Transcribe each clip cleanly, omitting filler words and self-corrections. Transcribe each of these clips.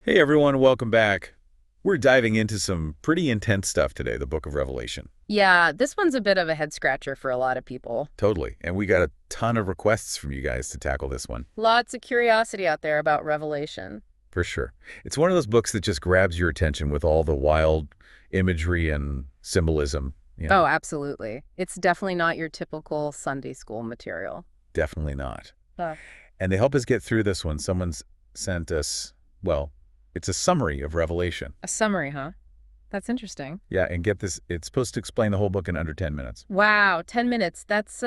Hey everyone, welcome back. We're diving into some pretty intense stuff today, the Book of Revelation. Yeah, this one's a bit of a head scratcher for a lot of people. Totally. And we got a ton of requests from you guys to tackle this one, Lots of curiosity out there about Revelation. for sure. It's one of those books that just grabs your attention with all the wild imagery and symbolism. Oh, absolutely. It's definitely not your typical Sunday school material. Definitely not. Uh, And to help us get through this one, someone's sent us, well, it's a summary of Revelation. a summary, huh? That's interesting. Yeah, and get this, it's supposed to explain the whole book in under 10 minutes. Wow, 10 minutes. That's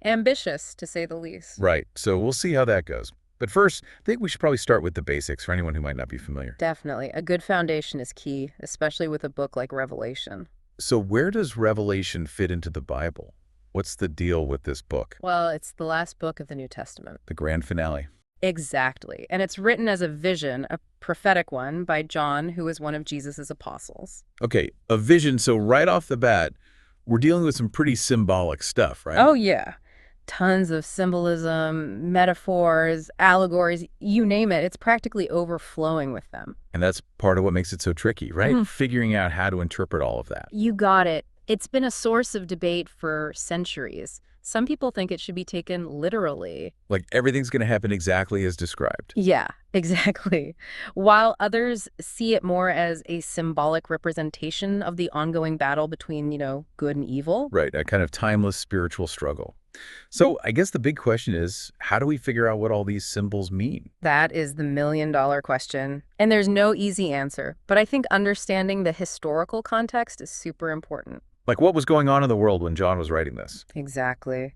ambitious to say the least. Right. So we'll see how that goes. But first, I think we should probably start with the basics for anyone who might not be familiar. Definitely. A good foundation is key, especially with a book like Revelation. So where does Revelation fit into the Bible? What's the deal with this book? Well, it's the last book of the New Testament. The grand finale. Exactly. And it's written as a vision, a prophetic one, by John, who was one of Jesus's apostles. Okay, a vision. So right off the bat, we're dealing with some pretty symbolic stuff, right? Oh, yeah. Tons of symbolism, metaphors, allegories, you name it. It's practically overflowing with them. And that's part of what makes it so tricky, right? Mhm. Figuring out how to interpret all of that. You got it. It's been a source of debate for centuries. Some people think it should be taken literally. Like everything's going to happen exactly as described. Yeah, exactly. While others see it more as a symbolic representation of the ongoing battle between, good and evil. Right, a kind of timeless spiritual struggle. So I guess the big question is, how do we figure out what all these symbols mean? That is the million-dollar question. And there's no easy answer. But I think understanding the historical context is super important. Like what was going on in the world when John was writing this? Exactly.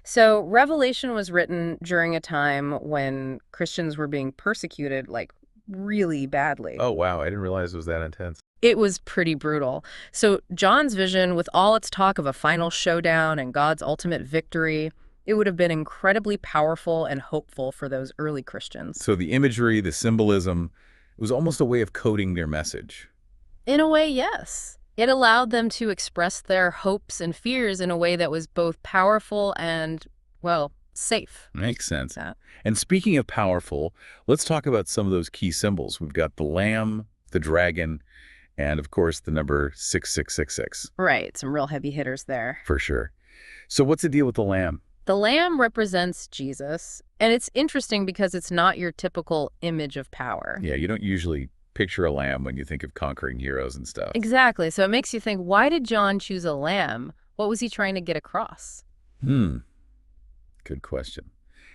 So Revelation was written during a time when Christians were being persecuted, like, really badly. Oh, wow, I didn't realize it was that intense. It was pretty brutal. So John's vision, with all its talk of a final showdown and God's ultimate victory, it would have been incredibly powerful and hopeful for those early Christians. So the imagery, the symbolism, it was almost a way of coding their message. In a way, yes. It allowed them to express their hopes and fears in a way that was both powerful and, well, safe. Makes sense. Yeah. And speaking of powerful, let's talk about some of those key symbols. We've got the lamb, the dragon, and of course the number 6666, Right, some real heavy hitters there. for sure. So what's the deal with the lamb? The lamb represents Jesus, and it's interesting because it's not your typical image of power. Yeah, you don't usually picture a lamb when you think of conquering heroes and stuff. Exactly. So it makes you think, why did John choose a lamb? What was he trying to get across? Hmm, good question.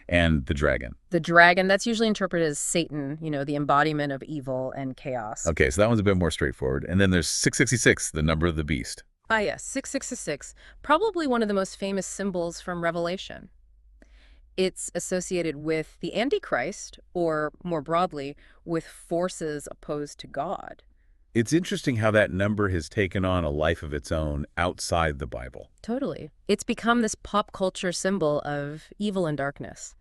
And the dragon. The dragon, that's usually interpreted as Satan, the embodiment of evil and chaos. Okay, so that one's a bit more straightforward. And then there's 666, the number of the beast. Ah, yes, 666, probably one of the most famous symbols from Revelation. It's associated with the Antichrist, or more broadly, with forces opposed to God. It's interesting how that number has taken on a life of its own outside the Bible. Totally. It's become this pop culture symbol of evil and darkness.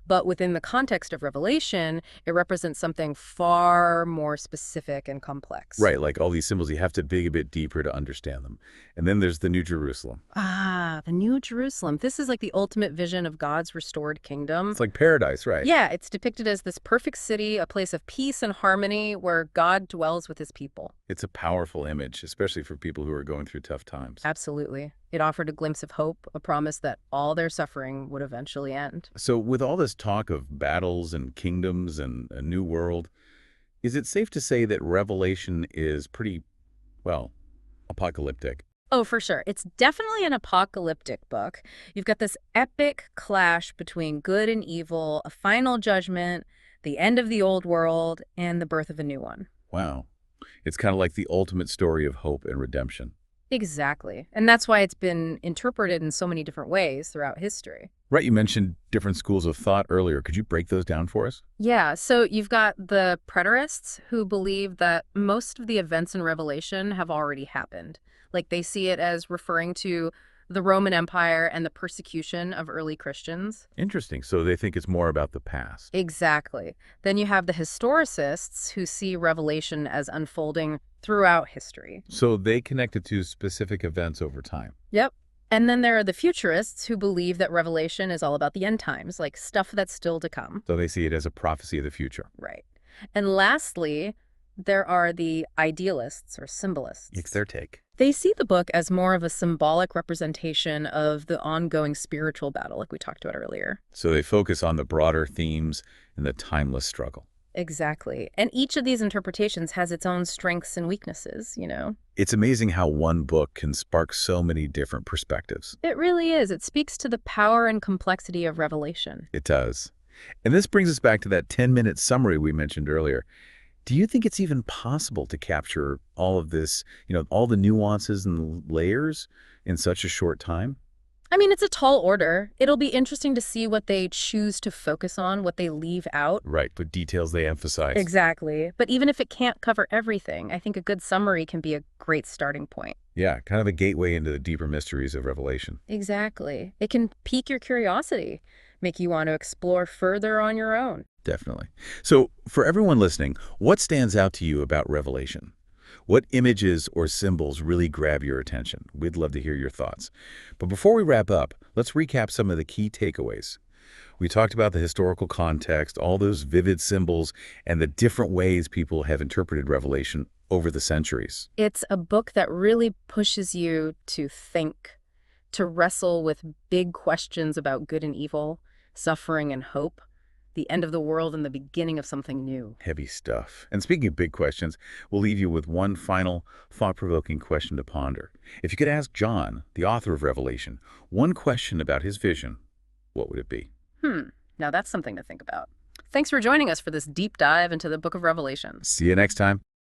But within the context of Revelation, it represents something far more specific and complex. Right, like all these symbols, you have to dig a bit deeper to understand them. And then there's the New Jerusalem. Ah, the New Jerusalem. This is like the ultimate vision of God's restored kingdom. It's like paradise, right? Yeah, it's depicted as this perfect city, a place of peace and harmony where God dwells with his people. It's a powerful image, especially for people who are going through tough times. Absolutely. It offered a glimpse of hope, a promise that all their suffering would eventually end. So with all this talk of battles and kingdoms and a new world, is it safe to say that Revelation is pretty, well, apocalyptic? Oh, for sure. It's definitely an apocalyptic book. You've got this epic clash between good and evil, a final judgment, the end of the old world, and the birth of a new one. Wow. It's kind of like the ultimate story of hope and redemption. Exactly. And that's why it's been interpreted in so many different ways throughout history. Right, you mentioned different schools of thought earlier. Could you break those down for us? Yeah, so you've got the preterists who believe that most of the events in Revelation have already happened. Like they see it as referring to the Roman Empire and the persecution of early Christians. Interesting. So they think it's more about the past. Exactly. Then you have the historicists who see Revelation as unfolding throughout history. So they connect it to specific events over time. Yep. And then there are the futurists who believe that Revelation is all about the end times, like stuff that's still to come. So they see it as a prophecy of the future. Right. And lastly, there are the idealists or symbolists. It's their take. They see the book as more of a symbolic representation of the ongoing spiritual battle, like we talked about earlier. So they focus on the broader themes and the timeless struggle. Exactly. And each of these interpretations has its own strengths and weaknesses, It's amazing how one book can spark so many different perspectives. It really is. It speaks to the power and complexity of Revelation. It does. And this brings us back to that 10-minute summary we mentioned earlier. Do you think it's even possible to capture all of this, all the nuances and layers in such a short time? I mean, it's a tall order. It'll be interesting to see what they choose to focus on, what they leave out. Right, but details they emphasize. Exactly. But even if it can't cover everything, I think a good summary can be a great starting point. Yeah, kind of a gateway into the deeper mysteries of Revelation. Exactly. It can pique your curiosity, make you want to explore further on your own. Definitely. So, for everyone listening, what stands out to you about Revelation? What images or symbols really grab your attention? We'd love to hear your thoughts. But before we wrap up, let's recap some of the key takeaways. We talked about the historical context, all those vivid symbols, and the different ways people have interpreted Revelation over the centuries. It's a book that really pushes you to think, to wrestle with big questions about good and evil, suffering and hope, the end of the world and the beginning of something new. Heavy stuff. And speaking of big questions, we'll leave you with one final thought-provoking question to ponder. If you could ask John, the author of Revelation, one question about his vision, what would it be? Now that's something to think about. Thanks for joining us for this deep dive into the book of Revelation. See you next time.